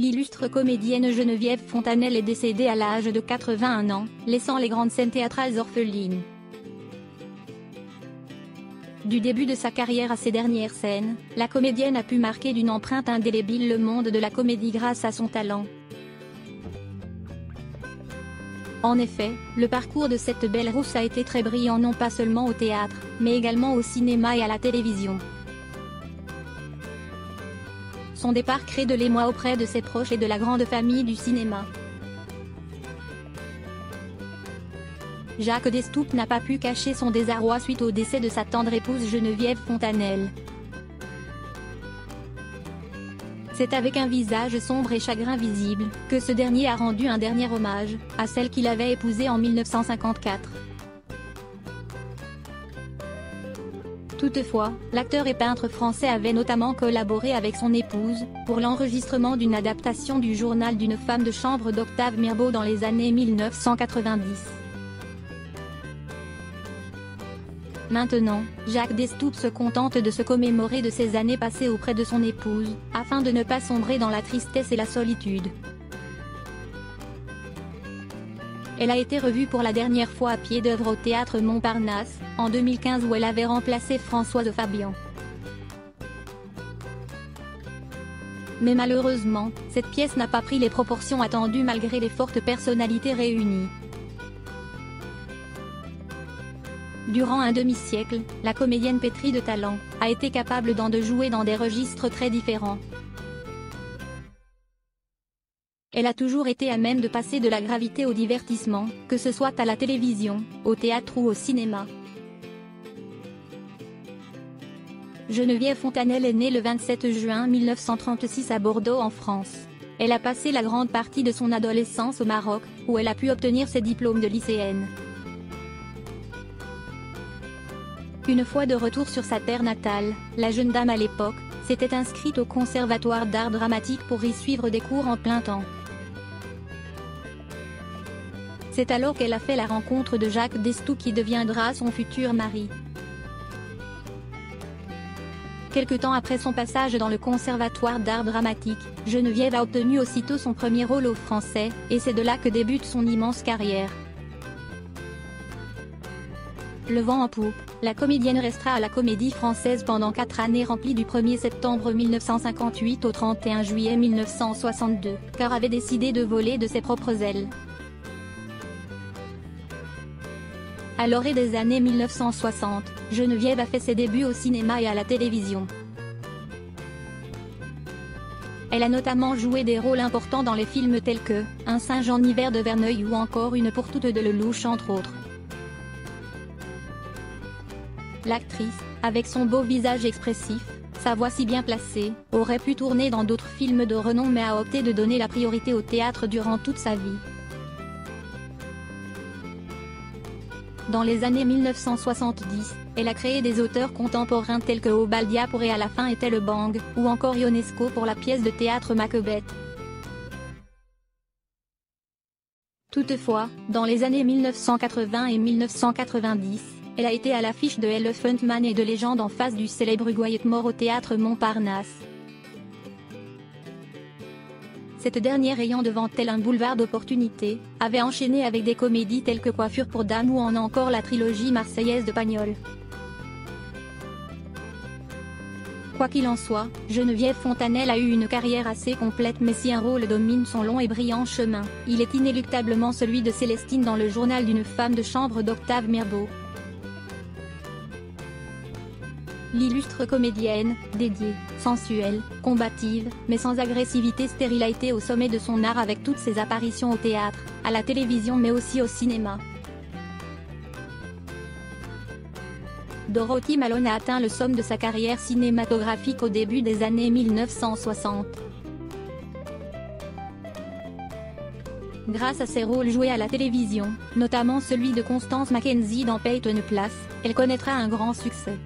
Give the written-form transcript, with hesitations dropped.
L'illustre comédienne Geneviève Fontanelle est décédée à l'âge de 81 ans, laissant les grandes scènes théâtrales orphelines. Du début de sa carrière à ses dernières scènes, la comédienne a pu marquer d'une empreinte indélébile le monde de la comédie grâce à son talent. En effet, le parcours de cette belle rousse a été très brillant non pas seulement au théâtre, mais également au cinéma et à la télévision. Son départ crée de l'émoi auprès de ses proches et de la grande famille du cinéma. Jacques Destoop n'a pas pu cacher son désarroi suite au décès de sa tendre épouse Geneviève Fontanelle. C'est avec un visage sombre et chagrin visible, que ce dernier a rendu un dernier hommage, à celle qu'il avait épousée en 1954. Toutefois, l'acteur et peintre français avait notamment collaboré avec son épouse, pour l'enregistrement d'une adaptation du journal d'une femme de chambre d'Octave Mirbeau dans les années 1990. Maintenant, Jacques Destoop se contente de se commémorer de ses années passées auprès de son épouse, afin de ne pas sombrer dans la tristesse et la solitude. Elle a été revue pour la dernière fois à pied d'œuvre au Théâtre Montparnasse, en 2015 où elle avait remplacé Françoise Fabian. Mais malheureusement, cette pièce n'a pas pris les proportions attendues malgré les fortes personnalités réunies. Durant un demi-siècle, la comédienne pétrie de talent, a été capable de jouer dans des registres très différents. Elle a toujours été à même de passer de la gravité au divertissement, que ce soit à la télévision, au théâtre ou au cinéma. Geneviève Fontanelle est née le 27 juin 1936 à Bordeaux en France. Elle a passé la grande partie de son adolescence au Maroc, où elle a pu obtenir ses diplômes de lycéenne. Une fois de retour sur sa terre natale, la jeune dame à l'époque, s'était inscrite au Conservatoire d'art dramatique pour y suivre des cours en plein temps. C'est alors qu'elle a fait la rencontre de Jacques Destoop qui deviendra son futur mari. Quelque temps après son passage dans le Conservatoire d'art dramatique, Geneviève a obtenu aussitôt son premier rôle au Français, et c'est de là que débute son immense carrière. Le vent en poupe, la comédienne restera à la Comédie Française pendant 4 années remplies du 1er septembre 1958 au 31 juillet 1962, car avait décidé de voler de ses propres ailes. À l'orée des années 1960, Geneviève a fait ses débuts au cinéma et à la télévision. Elle a notamment joué des rôles importants dans les films tels que « Un singe en hiver » de Verneuil ou encore « Une pour toutes » de Lelouch entre autres. L'actrice, avec son beau visage expressif, sa voix si bien placée, aurait pu tourner dans d'autres films de renom mais a opté de donner la priorité au théâtre durant toute sa vie. Dans les années 1970, elle a créé des auteurs contemporains tels que Obaldia pour Et à la fin était le bang, ou encore Ionesco pour la pièce de théâtre Macbeth. Toutefois, dans les années 1980 et 1990, elle a été à l'affiche de Elephant Man et de Légende en face du célèbre Hugues Wyatt-Mort au Théâtre Montparnasse. Cette dernière ayant devant elle un boulevard d'opportunités, avait enchaîné avec des comédies telles que Coiffure pour Dame ou encore la trilogie marseillaise de Pagnol. Quoi qu'il en soit, Geneviève Fontanelle a eu une carrière assez complète mais si un rôle domine son long et brillant chemin, il est inéluctablement celui de Célestine dans le journal d'une femme de chambre d'Octave Mirbeau. L'illustre comédienne, dédiée, sensuelle, combative, mais sans agressivité stérile a été au sommet de son art avec toutes ses apparitions au théâtre, à la télévision mais aussi au cinéma. Dorothy Malone a atteint le sommet de sa carrière cinématographique au début des années 1960. Grâce à ses rôles joués à la télévision, notamment celui de Constance Mackenzie dans Peyton Place, elle connaîtra un grand succès.